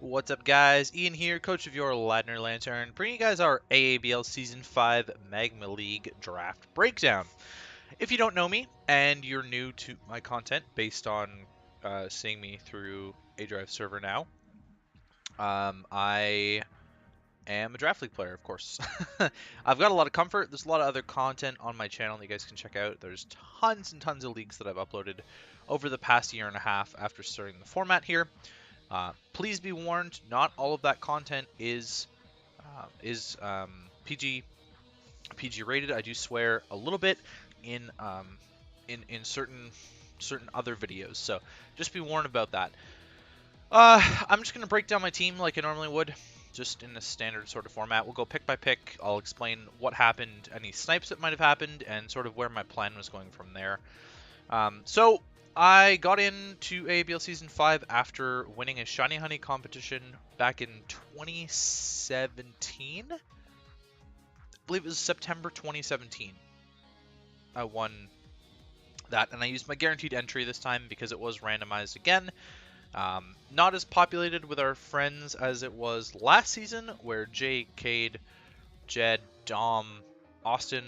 What's up, guys? Ian here, coach of your Ladner Lanturn, bringing you guys our aABL Season 5 Magma League Draft Breakdown. If you don't know me, and you're new to my content based on seeing me through a Drive server now, I am a Draft League player, of course. I've got a lot of comfort. There's a lot of other content on my channel that you guys can check out. There's tons and tons of leagues that I've uploaded over the past year and a half after starting the format here. Please be warned, not all of that content is PG rated. I do swear a little bit in certain other videos, so just be warned about that. I'm just gonna break down my team like I normally would, just in a standard sort of format. We'll go pick by pick. I'll explain what happened, any snipes that might have happened, and sort of where my plan was going from there. So I got into aABL Season 5 after winning a Shiny Honey competition back in 2017. I believe it was September 2017. I won that, and I used my guaranteed entry this time because it was randomized again. Not as populated with our friends as it was last season, where Jay, Cade, Jed, Dom, Austin...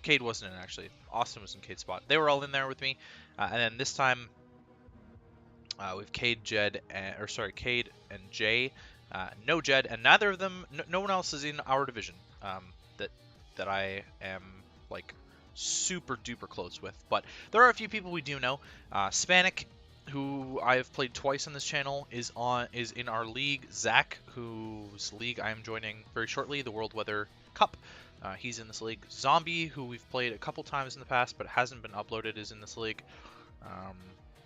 Cade wasn't in, actually. Austin was in Cade's spot. They were all in there with me. And then this time, we've Cade, Jed, Cade and Jay. No Jed, and neither of them, no one else is in our division that I am, like, super duper close with. But there are a few people we do know. Spanik, who I have played twice on this channel, is in our league. Zach, whose league I am joining very shortly, the World Weather Cup. He's in this league. Zombie, who we've played a couple times in the past but hasn't been uploaded, is in this league.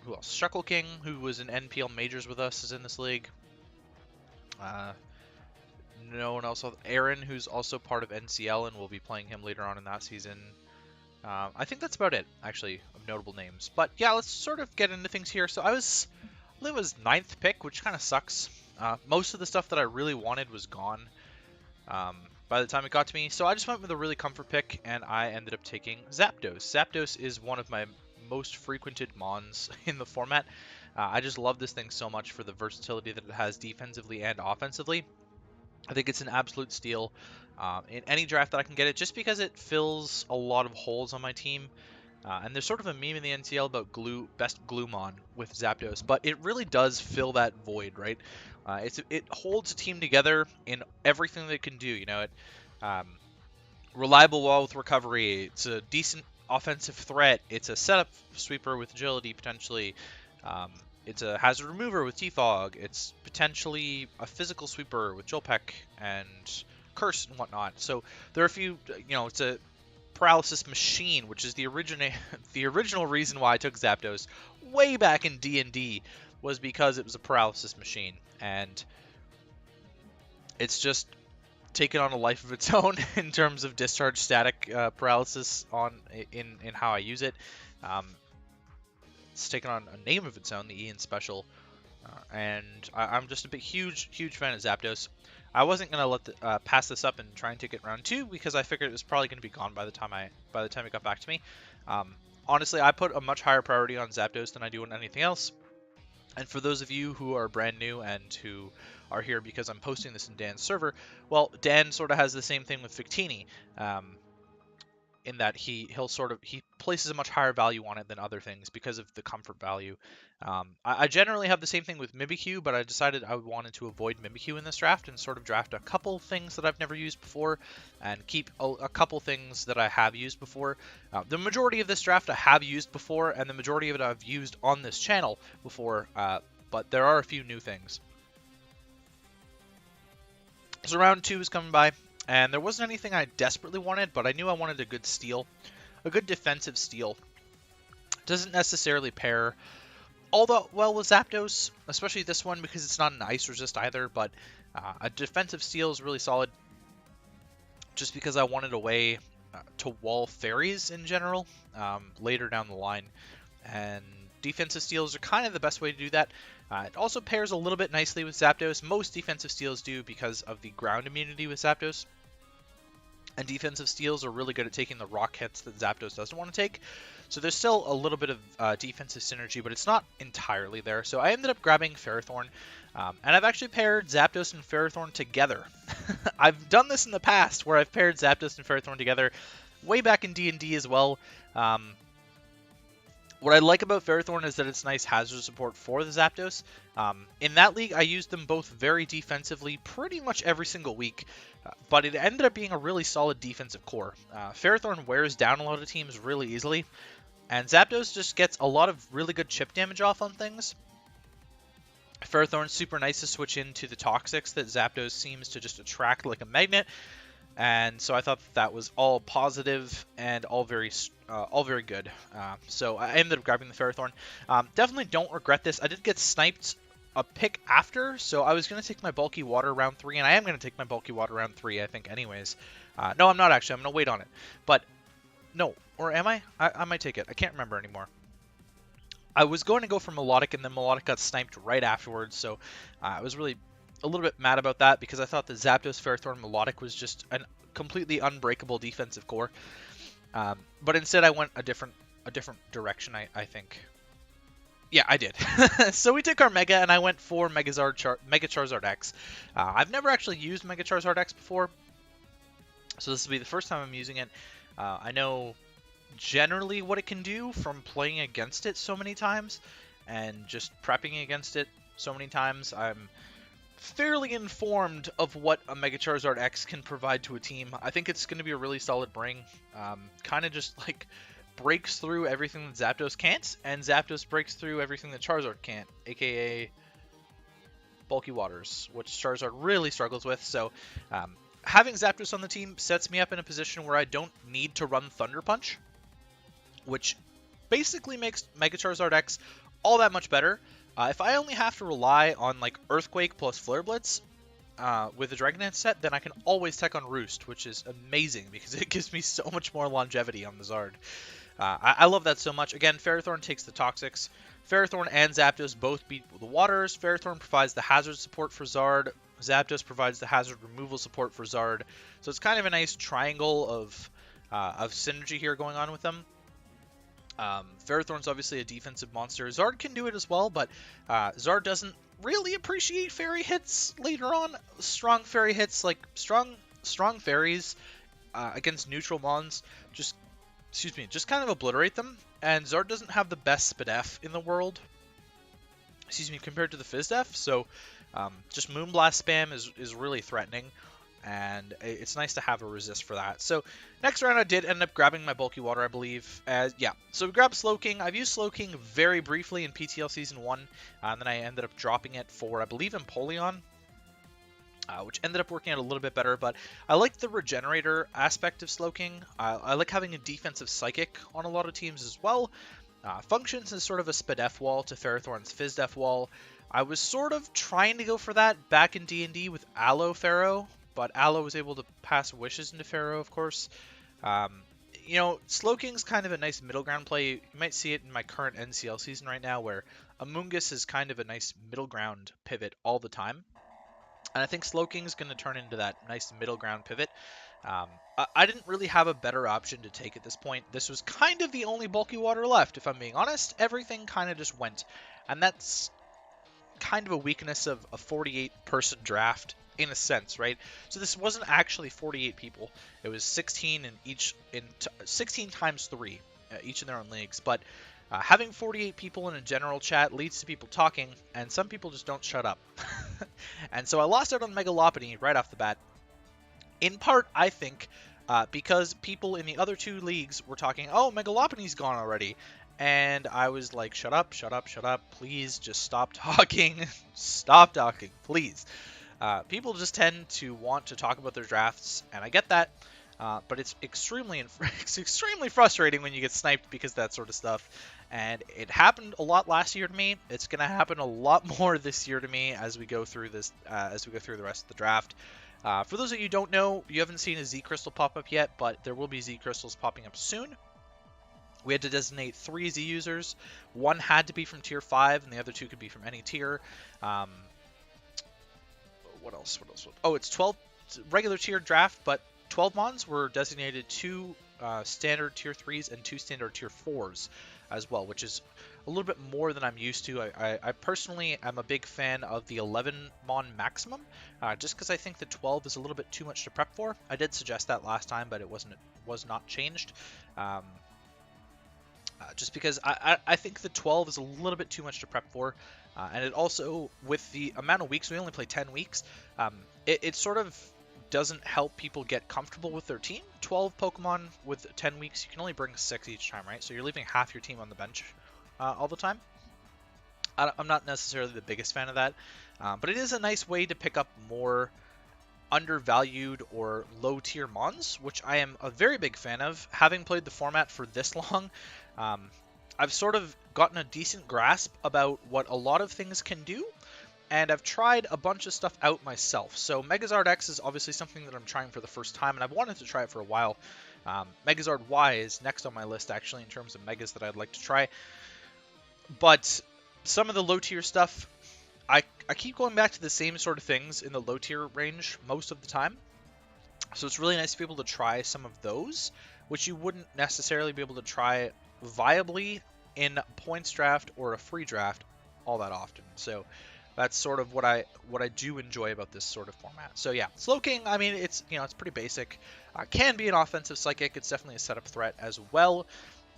Who else? Shuckle King, who was in NPL Majors with us, is in this league. No one else. Aaron, who's also part of NCL, and we'll be playing him later on in that season. I think that's about it, actually, of notable names. But yeah, let's sort of get into things here. So I believe it was 9th pick, which kind of sucks. Most of the stuff that I really wanted was gone by the time it got to me. So I just went with a really comfort pick, and I ended up taking Zapdos. Zapdos is one of my most frequented mons in the format. I just love this thing so much for the versatility that it has defensively and offensively. I think it's an absolute steal in any draft that I can get it, just because it fills a lot of holes on my team. And there's sort of a meme in the NCL about best Gloomon with Zapdos, but it really does fill that void, right? It holds a team together in everything that it can do. You know, reliable wall with recovery. It's a decent offensive threat. It's a setup sweeper with agility potentially. It's a hazard remover with T-Fog. It's potentially a physical sweeper with Jolpeck and Curse and whatnot. So there are a few, it's a paralysis machine, which is the original reason why I took Zapdos way back in D&D, was because it was a paralysis machine. And it's just taken on a life of its own in terms of discharge static paralysis in how I use it. It's taken on a name of its own, the Ian Special, and I'm just a huge fan of Zapdos. I wasn't gonna pass this up and try and take it round 2 because I figured it was probably gonna be gone by the time it got back to me. Honestly, I put a much higher priority on Zapdos than I do on anything else. And for those of you who are brand new and who are here because I'm posting this in Dan's server, well, Dan sort of has the same thing with Victini. In that he places a much higher value on it than other things because of the comfort value. I generally have the same thing with Mimikyu, but I decided I wanted to avoid Mimikyu in this draft and sort of draft a couple things that I've never used before and keep a couple things that I have used before. The majority of this draft I have used before, and the majority of it I've used on this channel before, but there are a few new things. So round 2 is coming by. And there wasn't anything I desperately wanted, but I knew I wanted a good steal. A good defensive steal. Doesn't necessarily pair all that well with Zapdos, especially this one because it's not an ice resist either, but a defensive steal is really solid just because I wanted a way to wall fairies in general later down the line. And defensive steals are kind of the best way to do that. It also pairs a little bit nicely with Zapdos. Most defensive steals do because of the ground immunity with Zapdos. And defensive steals are really good at taking the rock hits that Zapdos doesn't want to take. So there's still a little bit of defensive synergy, but it's not entirely there. So I ended up grabbing Ferrothorn, and I've actually paired Zapdos and Ferrothorn together. I've done this in the past, where I've paired Zapdos and Ferrothorn together, way back in D&D as well. What I like about Ferrothorn is that it's nice hazard support for the Zapdos. In that league, I used them both very defensively pretty much every single week, but it ended up being a really solid defensive core. Ferrothorn wears down a lot of teams really easily, and Zapdos just gets a lot of really good chip damage off on things. Ferrothorn's super nice to switch into the Toxics that Zapdos seems to just attract like a magnet. And so I thought that was all positive and all very good. So I ended up grabbing the Ferrothorn. Definitely don't regret this. I did get sniped a pick after, so I was going to take my Bulky Water round 3, and I am going to take my Bulky Water round 3, I think, anyways. No, I'm not actually. I'm going to wait on it. But, no. Or am I? I might take it. I can't remember anymore. I was going to go for Melodic, and then Melodic got sniped right afterwards, so I was really a little bit mad about that because I thought the Zapdos, Ferrothorn, Melodic was just a completely unbreakable defensive core. But instead I went a different direction, I think. Yeah, I did. So we took our Mega, and I went for Mega Charizard X. I've never actually used Mega Charizard X before, so this will be the first time I'm using it. I know generally what it can do from playing against it so many times and just prepping against it so many times. I'm fairly informed of what a Mega Charizard X can provide to a team. I think it's going to be a really solid bring. Kind of just like breaks through everything that Zapdos can't, and Zapdos breaks through everything that Charizard can't, aka Bulky Waters, which Charizard really struggles with. So having Zapdos on the team sets me up in a position where I don't need to run Thunder Punch, which basically makes Mega Charizard X all that much better. If I only have to rely on like Earthquake plus Flare Blitz with the Dragon Dance set, then I can always tech on Roost, which is amazing because it gives me so much more longevity on the Zard. I love that so much. Again, Ferrothorn takes the Toxics. Ferrothorn and Zapdos both beat the Waters. Ferrothorn provides the hazard support for Zard. Zapdos provides the hazard removal support for Zard. So it's kind of a nice triangle of synergy here going on with them. Ferrothorn's obviously a defensive monster. Zard can do it as well, but Zard doesn't really appreciate fairy hits later on. Strong fairy hits, like strong fairies against neutral mons, just kind of obliterate them. And Zard doesn't have the best SPDF in the world, compared to the FizzDef. So just Moonblast spam is really threatening. And it's nice to have a resist for that. So next round I did end up grabbing my Bulky Water, I believe. Yeah, so we grabbed Slowking. I've used Slowking very briefly in PTL Season 1, and then I ended up dropping it for, I believe, Empoleon, which ended up working out a little bit better. But I like the Regenerator aspect of Slowking. I like having a defensive Psychic on a lot of teams as well. Functions as sort of a SPDF wall to Ferrothorn's FizzDef wall. I was sort of trying to go for that back in D&D with Aloe Pharaoh, but Aloe was able to pass wishes into Pharaoh, of course. You know, Slowking's kind of a nice middle ground play. You might see it in my current NCL season right now, where Amoonguss is kind of a nice middle ground pivot all the time. And I think Slowking's going to turn into that nice middle ground pivot. I didn't really have a better option to take at this point. This was kind of the only Bulky Water left, if I'm being honest. Everything kind of just went. And that's kind of a weakness of a 48-person draft, in a sense, right? So this wasn't actually 48 people. It was 16 in 16 times 3, each in their own leagues. But having 48 people in a general chat leads to people talking, and some people just don't shut up. And so I lost out on Mega Lopunny right off the bat. In part, I think, because people in the other two leagues were talking, oh, Mega Lopunny's gone already. And I was like, shut up, please just stop talking. Stop talking, please. People just tend to want to talk about their drafts, and I get that, but it's extremely frustrating when you get sniped because of that sort of stuff. And it happened a lot last year to me. It's going to happen a lot more this year to me as we go through this, as we go through the rest of the draft. For those of you who don't know, you haven't seen a Z Crystal pop up yet, but there will be Z Crystals popping up soon. We had to designate 3 Z users. One had to be from tier 5, and the other 2 could be from any tier. What else? Oh, it's 12 regular tier draft, but 12 mons were designated 2 standard tier 3s and 2 standard tier 4s as well, which is a little bit more than I'm used to. I personally am a big fan of the 11 mon maximum, just because I think the 12 is a little bit too much to prep for. I did suggest that last time, but it was not changed. Just because I think the 12 is a little bit too much to prep for, and it also, with the amount of weeks, we only play 10 weeks, it sort of doesn't help people get comfortable with their team. 12 Pokemon with 10 weeks, you can only bring 6 each time, right? So you're leaving half your team on the bench all the time. I'm not necessarily the biggest fan of that, but it is a nice way to pick up more undervalued or low tier mons, which I am a very big fan of. Having played the format for this long, I've sort of gotten a decent grasp about what a lot of things can do, and I've tried a bunch of stuff out myself. So Megazord X is obviously something that I'm trying for the first time, and I've wanted to try it for a while. Megazord Y is next on my list, actually, in terms of megas that I'd like to try. But some of the low tier stuff, I keep going back to the same sort of things in the low tier range most of the time. So it's really nice to be able to try some of those, which you wouldn't necessarily be able to try viably in points draft or a free draft all that often. So that's sort of what I do enjoy about this sort of format. So yeah, Slowking, I mean, it's it's pretty basic. Can be an offensive psychic. It's definitely a setup threat as well,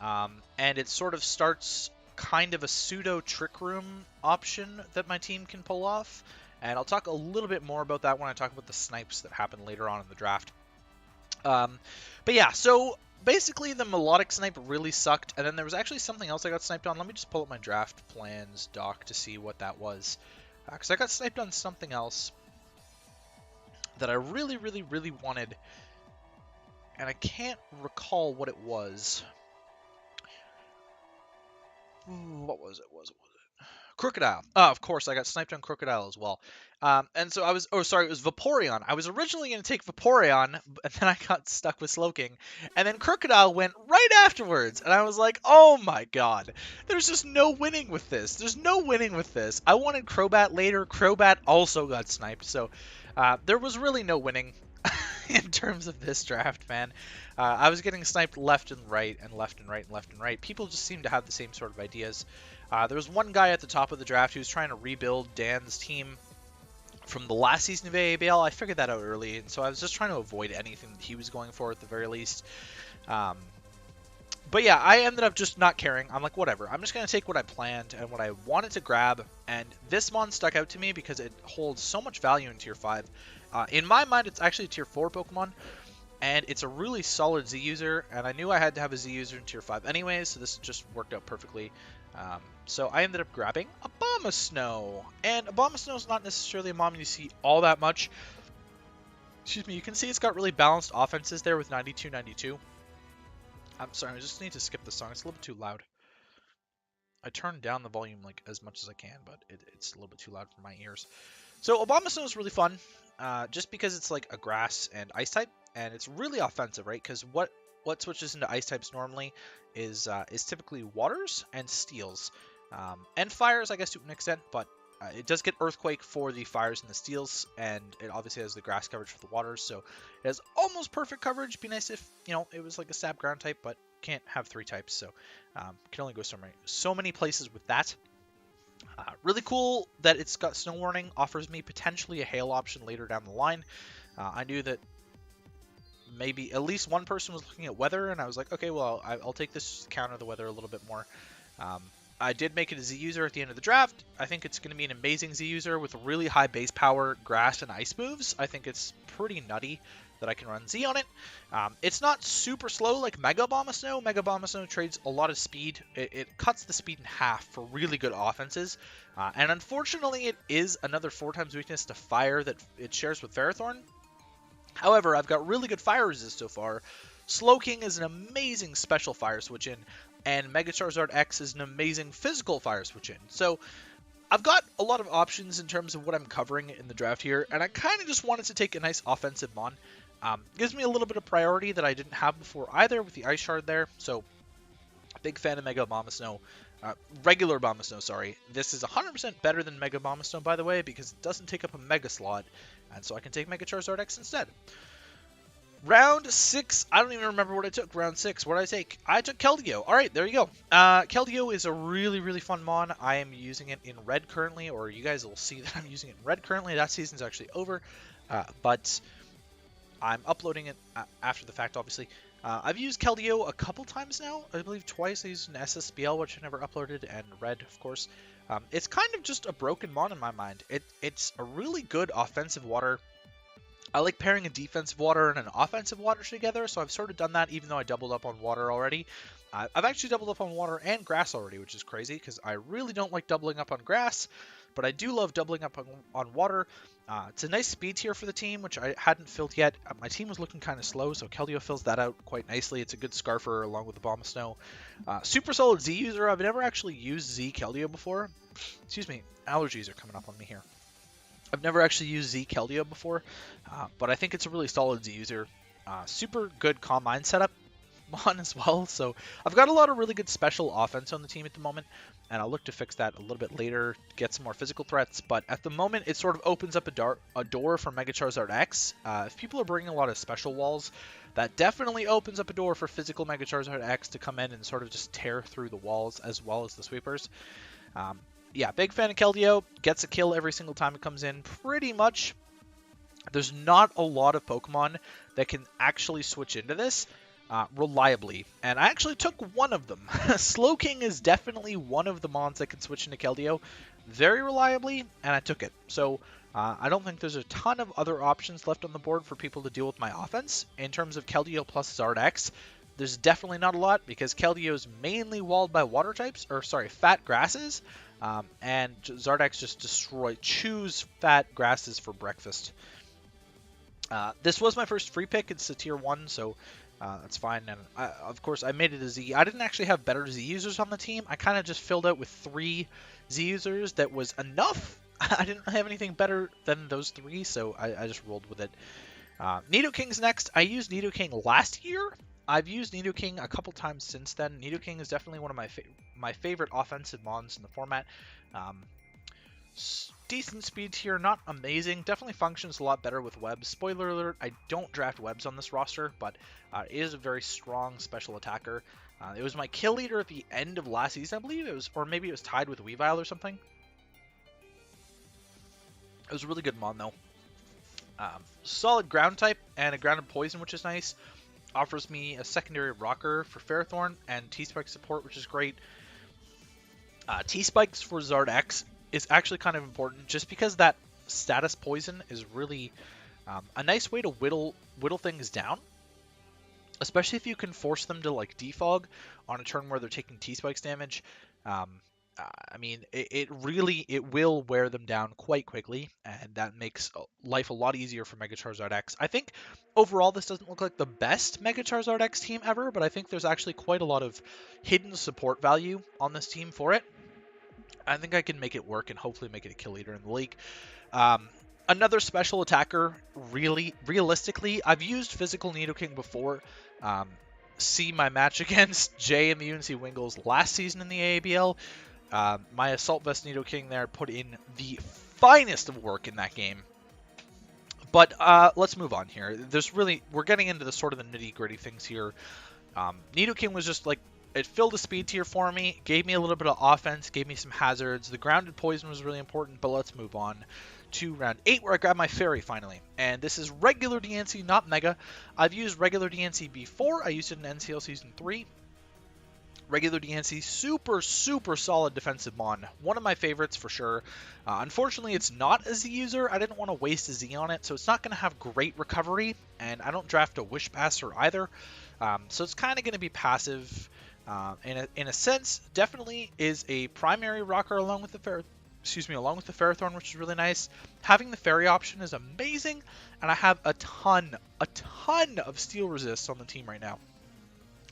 and it sort of starts kind of a pseudo trick room option that my team can pull off. And I'll talk a little bit more about that when I talk about the snipes that happen later on in the draft. But yeah, so basically the melodic snipe really sucked, and then there was actually something else I got sniped on. Let me just pull up my draft plans doc to see what that was, because I got sniped on something else that I really, really, really wanted, and I can't recall what it was. What was it? Crocodile. Oh, of course, I got sniped on Crocodile as well. And so I was, oh, sorry, it was Vaporeon. I was originally going to take Vaporeon, and then I got stuck with Slowking. And then Crocodile went right afterwards. And I was like, oh my god, there's just no winning with this. There's no winning with this. I wanted Crobat later. Crobat also got sniped. So there was really no winning in terms of this draft, man. I was getting sniped left and right and left and right and left and right. People just seem to have the same sort of ideas. There was one guy at the top of the draft who was trying to rebuild Dan's team from the last season of aABL. I figured that out early, and so I was just trying to avoid anything that he was going for at the very least. But yeah, I ended up just not caring. I'm like, whatever. I'm just going to take what I planned and what I wanted to grab, and this mon stuck out to me because it holds so much value in Tier 5. In my mind, it's actually a Tier 4 Pokemon, and it's a really solid Z user, and I knew I had to have a Z user in Tier 5 anyways, so this just worked out perfectly. So I ended up grabbing Abomasnow, and Abomasnow is not necessarily a mon you see all that much. Excuse me, you can see it's got really balanced offenses there with 92-92. I'm sorry, I just need to skip the song. It's a little bit too loud. I turned down the volume like as much as I can, but it's a little bit too loud for my ears. So Abomasnow is really fun, just because it's like a grass and ice type, and it's really offensive, right? Because what switches into ice types normally is typically waters and steels, and fires, I guess, to an extent, but it does get earthquake for the fires and the steels, and it obviously has the grass coverage for the waters, so it has almost perfect coverage. Be nice if it was like a stab ground type, but can't have 3 types, so can only go so many places with that. Really cool that it's got snow warning, offers me potentially a hail option later down the line. I knew that maybe at least one person was looking at weather, and I was like, okay, well, I'll take this to counter the weather a little bit more. I did make it a Z user at the end of the draft. I think it's going to be an amazing Z user with really high base power, grass, and ice moves. I think it's pretty nutty that I can run Z on it. It's not super slow like Mega Abomasnow. Mega Abomasnow trades a lot of speed. It cuts the speed in half for really good offenses. And unfortunately, it is another 4x weakness to fire that it shares with Ferrothorn. However, I've got really good fire resist so far. Slowking is an amazing special fire switch in, and Mega Charizard X is an amazing physical fire switch in. So I've got a lot of options in terms of what I'm covering in the draft here, and I kind of just wanted to take a nice offensive mon. Gives me a little bit of priority that I didn't have before either with the Ice Shard there, so big fan of Mega Abomasnow. Regular Abomasnow, sorry. This is 100% better than Mega Abomasnow, by the way, because it doesn't take up a Mega slot, and so I can take Mega Charizard X instead. Round 6, I don't even remember what I took. Round 6, what did I take? I took Keldeo. All right, there you go. Keldeo is a really, really fun mon. I am using it in red currently, or you guys will see that I'm using it in red currently. That season's actually over, but I'm uploading it after the fact, obviously. I've used Keldeo a couple times now. I believe twice. I used an SSBL, which I never uploaded, and red, of course. It's kind of just a broken mon in my mind. It's a really good offensive water. I like pairing a defensive water and an offensive water together, so I've sort of done that even though I doubled up on water already. I've actually doubled up on water and grass already, which is crazy because I really don't like doubling up on grass, but I do love doubling up on water. It's a nice speed tier for the team, which I hadn't filled yet. My team was looking kind of slow, so Keldeo fills that out quite nicely. It's a good scarfer along with the Bomb of Snow. Super solid Z user. I've never actually used Z Keldeo before. Excuse me, allergies are coming up on me here. I've never actually used Z Keldeo before, but I think it's a really solid Z user. Super good Calm Mind setup mon as well, so I've got a lot of really good special offense on the team at the moment, and I'll look to fix that a little bit later, get some more physical threats, but at the moment it sort of opens up a door for Mega Charizard X. If people are bringing a lot of special walls, that definitely opens up a door for physical Mega Charizard X to come in and sort of just tear through the walls as well as the sweepers. Yeah, big fan of Keldeo. Gets a kill every single time it comes in, pretty much. There's not a lot of Pokemon that can actually switch into this reliably, and I actually took one of them. Slowking is definitely one of the mons that can switch into Keldeo very reliably, and I took it. So I don't think there's a ton of other options left on the board for people to deal with my offense. In terms of Keldeo plus Zard X, there's definitely not a lot because Keldeo is mainly walled by water types, or sorry, fat grasses. And Zardex just chews fat grasses for breakfast. This was my first free pick. It's a tier 1, so that's fine. And of course, I made it a Z. I didn't actually have better Z users on the team. I kind of just filled out with 3 Z users. That was enough. I didn't have anything better than those 3, so I just rolled with it. Nidoking's next. I used Nidoking last year. I've used Nidoking a couple times since then. Nidoking is definitely one of my favorite offensive mons in the format. Decent speed tier, not amazing. Definitely functions a lot better with webs. Spoiler alert, I don't draft webs on this roster, but it is a very strong special attacker. It was my kill leader at the end of last season, I believe. It was, or maybe it was tied with Weavile or something. It was a really good mon, though. Solid ground type and a grounded poison, which is nice. Offers me a secondary rocker for Ferrothorn and T-Spike support, which is great. T-Spikes for Zard X is actually kind of important just because that status poison is really a nice way to whittle things down. Especially if you can force them to like defog on a turn where they're taking T-Spikes damage. I mean, it will wear them down quite quickly, and that makes life a lot easier for Mega Charizard X. I think overall this doesn't look like the best Mega Charizard X team ever, but I think there's actually quite a lot of hidden support value on this team for it. I think I can make it work and hopefully make it a kill leader in the league. Another special attacker, realistically, I've used Physical Nidoking before. See my match against Jay and the UNC Wingles last season in the aABL. My Assault Vest Nidoking there put in the finest of work in that game. But let's move on here. We're getting into the sort of the nitty-gritty things here. Nidoking was just like, it filled a speed tier for me, gave me a little bit of offense, gave me some hazards. The grounded poison was really important, but let's move on to round 8 where I grab my fairy finally. And this is regular DNC, not Mega. I've used regular DNC before. I used it in NCL Season 3. Regular DNC, super solid defensive mon. One of my favorites for sure. Unfortunately, it's not a Z user. I didn't want to waste a Z on it, so it's not going to have great recovery, and I don't draft a Wish Passer either. So it's kind of going to be passive. In a sense, definitely is a primary rocker along with the Ferrothorn, which is really nice. Having the fairy option is amazing, and I have a ton of steel resists on the team right now.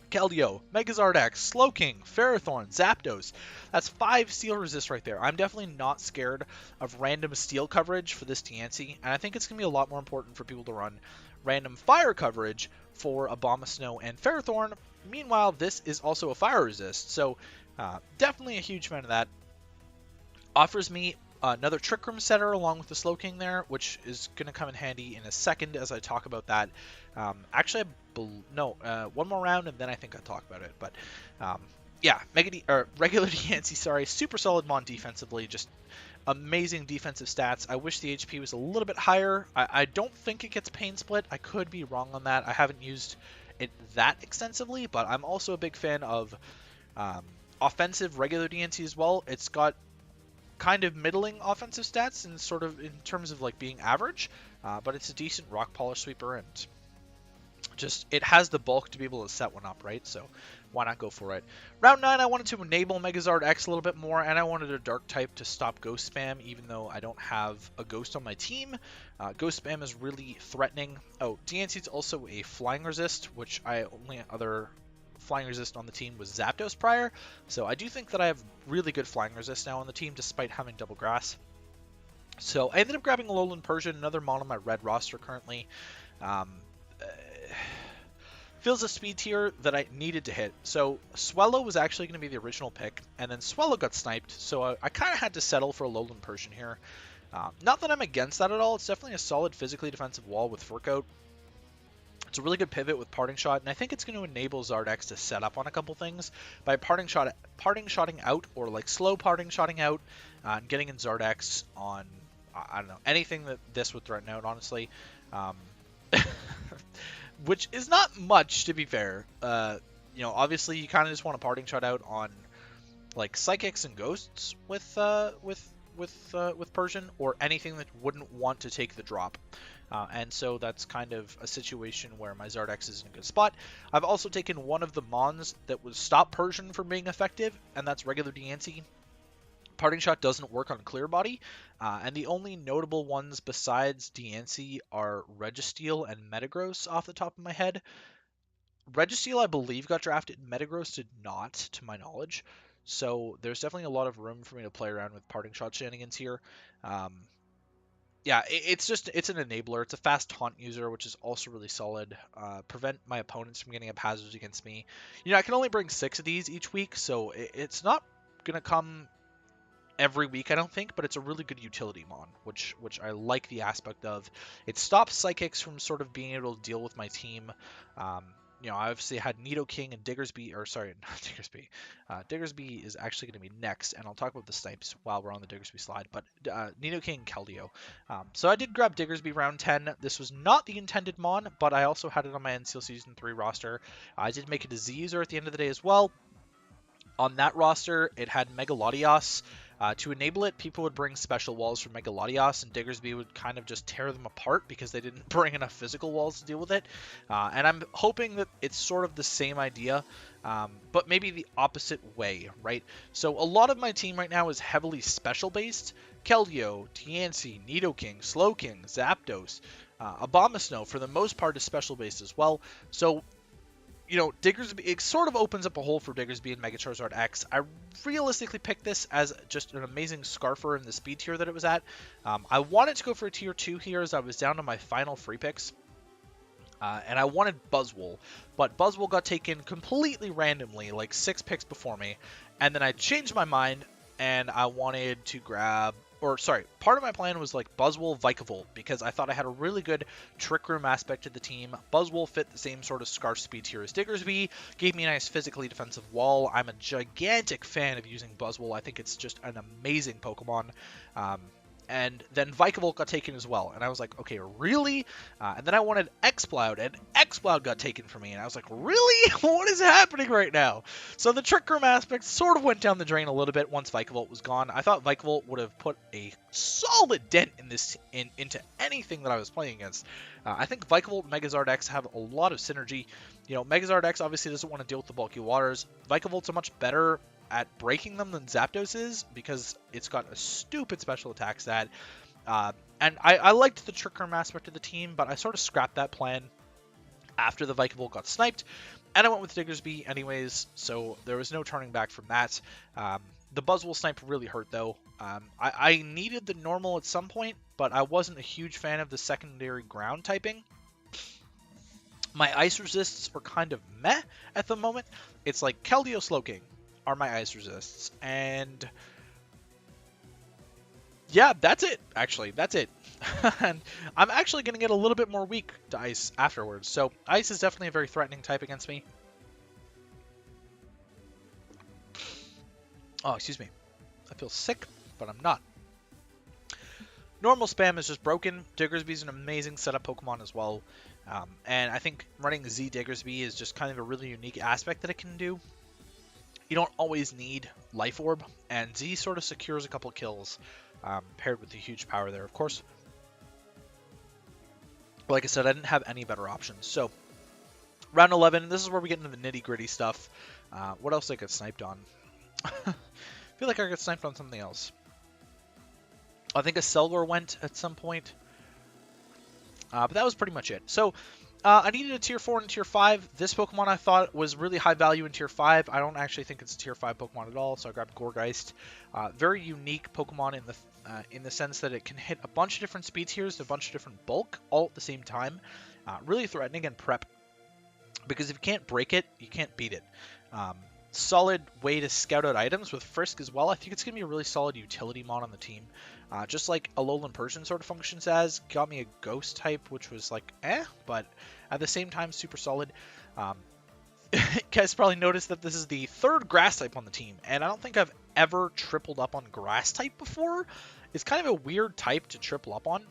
Keldeo, Megazard X, Slowking, Ferrothorn, Zapdos. That's 5 steel resists right there. I'm definitely not scared of random steel coverage for this TNC, and I think it's going to be a lot more important for people to run random fire coverage for a Bomb of Snow and Ferrothorn. Meanwhile, this is also a fire resist, so definitely a huge fan of that. Offers me Another Trick Room setter along with the Slowking there, which is going to come in handy in a second as I talk about that. Actually, one more round and then I think I'll talk about it. But yeah, regular Diancie, sorry, super solid mon defensively, just amazing defensive stats. I wish the HP was a little bit higher. I don't think it gets Pain Split. I could be wrong on that. I haven't used it that extensively, but I'm also a big fan of offensive regular Diancie as well. It's got kind of middling offensive stats and sort of in terms of like being average, but it's a decent rock polish sweeper, and just it has the bulk to be able to set one up, right? So why not go for it? Round 9, I wanted to enable Megazard X a little bit more, and I wanted a dark type to stop ghost spam, even though I don't have a ghost on my team. Ghost spam is really threatening. Oh, Diancie's also a flying resist, which I only other flying resist on the team was Zapdos prior, so I do think that I have really good flying resist now on the team despite having double grass. So I ended up grabbing Alolan Persian, another mon on my red roster currently. Feels a speed tier that I needed to hit. So Swellow was actually going to be the original pick, and then Swellow got sniped, so I kind of had to settle for Alolan Persian here. Not that I'm against that at all. It's definitely a solid physically defensive wall with Fur Coat. It's a really good pivot with Parting Shot, and I think it's going to enable Zardex to set up on a couple things by parting shotting out, or like slow parting shotting out, and getting in Zardex on, I don't know, anything that this would threaten out, honestly. Which is not much, to be fair. You know, obviously you kind of just want a parting shot out on like Psychics and Ghosts with Persian, or anything that wouldn't want to take the drop. And so that's kind of a situation where my Zardex is in a good spot. I've also taken one of the mons that would stop Persian from being effective, and that's regular Diancie. Parting Shot doesn't work on Clear Body, and the only notable ones besides Diancie are Registeel and Metagross off the top of my head. Registeel, I believe, got drafted. Metagross did not, to my knowledge. So there's definitely a lot of room for me to play around with Parting Shot shenanigans here. Yeah, it's an enabler. It's a fast taunt user, which is also really solid. Prevent my opponents from getting up hazards against me. You know, I can only bring 6 of these each week, so it's not going to come every week, I don't think, but it's a really good utility mon, which I like the aspect of. It stops Psychics from sort of being able to deal with my team. You know, I obviously had Nidoking and Diggersby, or sorry, not Diggersby. Diggersby is actually going to be next, and I'll talk about the snipes while we're on the Diggersby slide, but Nidoking and Keldeo. So I did grab Diggersby round 10. This was not the intended mon, but I also had it on my NCL Season 3 roster. I did make it a Z user at the end of the day as well. On that roster, it had Megalodios. To enable it, people would bring special walls for Megalodios, and Diggersby would kind of just tear them apart because they didn't bring enough physical walls to deal with it. And I'm hoping that it's sort of the same idea, but maybe the opposite way, right? So a lot of my team right now is heavily special-based. Keldeo, Diancie, Nidoking, Slowking, Zapdos, Abomasnow, for the most part, is special-based as well. So, you know, Diggersby, it sort of opens up a hole for Diggersby and Mega Charizard X. I realistically picked this as just an amazing Scarfer in the speed tier that it was at. I wanted to go for a tier 2 here as I was down to my final free picks. And I wanted Buzzwole, but Buzzwole got taken completely randomly, like 6 picks before me. And then I changed my mind, and I wanted to grab... Or, sorry, part of my plan was like Buzzwole, Vikavolt, because I thought I had a really good Trick Room aspect to the team. Buzzwole fit the same sort of Scarf speed tier as Diggersby, gave me a nice physically defensive wall. I'm a gigantic fan of using Buzzwole. I think it's just an amazing Pokemon. And then Vikavolt got taken as well. And I was like, okay, really? And then I wanted Exploud, and Exploud got taken from me. And I was like, really? What is happening right now? So the Trick Room aspect sort of went down the drain a little bit once Vikavolt was gone. I thought Vikavolt would have put a solid dent in this into anything that I was playing against. I think Vikavolt and Megazard X have a lot of synergy. You know, Megazard X obviously doesn't want to deal with the bulky waters. Vikavolt's a much better at breaking them than Zapdos is, because it's got a stupid special attack stat. And I liked the Trick Room aspect of the team, but I sort of scrapped that plan after the Vikavolt got sniped, and I went with Diggersby anyways, so there was no turning back from that. The Buzzwole snipe really hurt, though. I needed the normal at some point, but I wasn't a huge fan of the secondary ground typing. My ice resists are kind of meh at the moment. It's like Keldeo, Slowking are my ice resists, and Yeah, that's it, actually. That's it. And I'm actually going to get a little bit more weak to Ice afterwards. So Ice is definitely a very threatening type against me. Oh, excuse me. I feel sick, but I'm not. Normal spam is just broken. Diggersby is an amazing setup Pokemon as well. And I think running Z Diggersby is just kind of a really unique aspect that it can do. You don't always need Life Orb, and Z sort of secures a couple kills, paired with the huge power there, of course. But like I said, I didn't have any better options. So, round 11, this is where we get into the nitty-gritty stuff. What else did I get sniped on? I feel like I got sniped on something else. I think a Selgar went at some point. But that was pretty much it. So, I needed a Tier 4 and Tier 5. This Pokemon I thought was really high value in Tier 5. I don't actually think it's a Tier 5 Pokemon at all, so I grabbed Gourgeist. Very unique Pokemon in the sense that it can hit a bunch of different speed tiers, a bunch of different bulk, all at the same time. Really threatening in prep, because if you can't break it, you can't beat it. Solid way to scout out items with Frisk as well. I think it's going to be a really solid utility mod on the team. Just like Alolan Persian sort of functions as. Got me a Ghost type, which was like, but at the same time, super solid. You guys probably noticed that this is the third Grass type on the team, and I don't think I've ever tripled up on Grass type before. It's kind of a weird type to triple up on.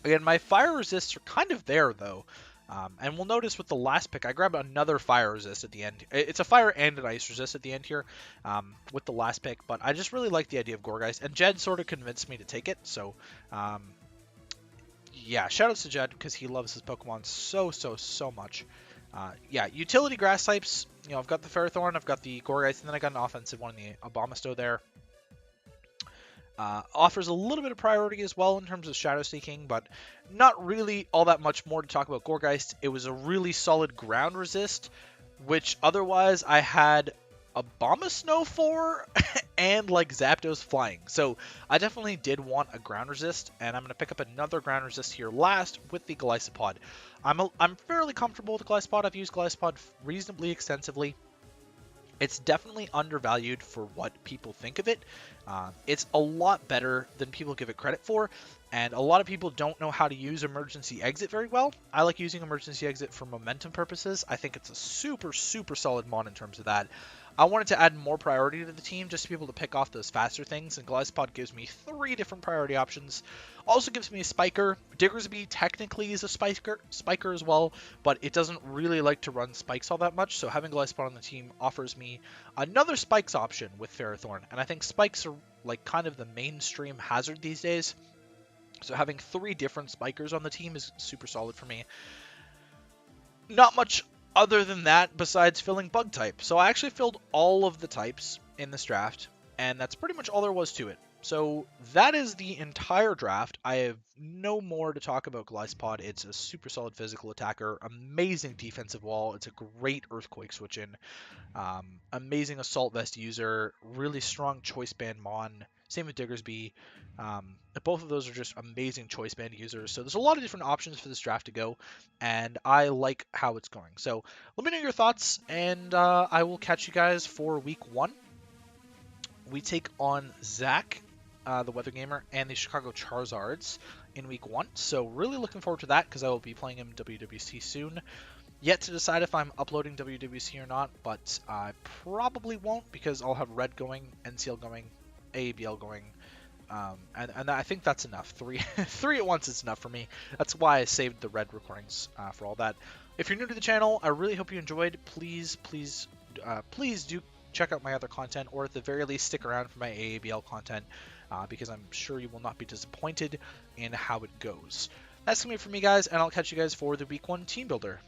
Again, my Fire Resists are kind of there, though. And we'll notice with the last pick, I grabbed another Fire Resist at the end. It's a Fire and an Ice Resist at the end here with the last pick, but I just really like the idea of Gourgeist, and Jed sort of convinced me to take it, so yeah, shoutouts to Jed, because he loves his Pokemon so much. Yeah, utility Grass types, you know, I've got the Ferrothorn, I've got the Gourgeist, and then I got an offensive one in the Abomasnow there. Offers a little bit of priority as well in terms of Shadow Seeking, but not really all that much more to talk about Gourgeist. It was a really solid ground resist, which otherwise I had Abomasnow for and like Zapdos flying. So I definitely did want a ground resist, and I'm going to pick up another ground resist here last with the Gliscopod. I'm fairly comfortable with the Gliscopod. I've used Gliscopod reasonably extensively. It's definitely undervalued for what people think of it. It's a lot better than people give it credit for, and a lot of people don't know how to use Emergency Exit very well. I like using Emergency Exit for momentum purposes. I think it's a super solid mod in terms of that. I wanted to add more priority to the team just to be able to pick off those faster things, and Gliscopod gives me 3 different priority options. Also gives me a Spiker. Diggersby technically is a Spiker as well, but it doesn't really like to run spikes all that much, so having Gliscopod on the team offers me another spikes option with Ferrothorn, and I think spikes are like kind of the mainstream hazard these days, so having 3 different Spikers on the team is super solid for me. Not much other than that besides filling bug type. So I actually filled all of the types in this draft, and that's pretty much all there was to it. So that is the entire draft. I have no more to talk about Gliscopod. It's a super solid physical attacker, amazing defensive wall. It's a great Earthquake switch in, amazing Assault Vest user, really strong Choice Band Mon. Same with Diggersby. Both of those are just amazing Choice Band users. So there's a lot of different options for this draft to go, and I like how it's going. So let me know your thoughts, and I will catch you guys for week 1. We take on Zach, the Weather Gamer, and the Chicago Charizards in week 1. So really looking forward to that, because I will be playing him WWC soon. Yet to decide if I'm uploading WWC or not, but I probably won't, because I'll have Red going, NCL going, aABL going, and I think that's enough. Three at once is enough for me. That's why I saved the Red recordings for all that. If you're new to the channel, I really hope you enjoyed. Please do check out my other content, or at the very least stick around for my aABL content, because I'm sure you will not be disappointed in how it goes. That's going to be it for me, guys, and I'll catch you guys for the week 1 team builder.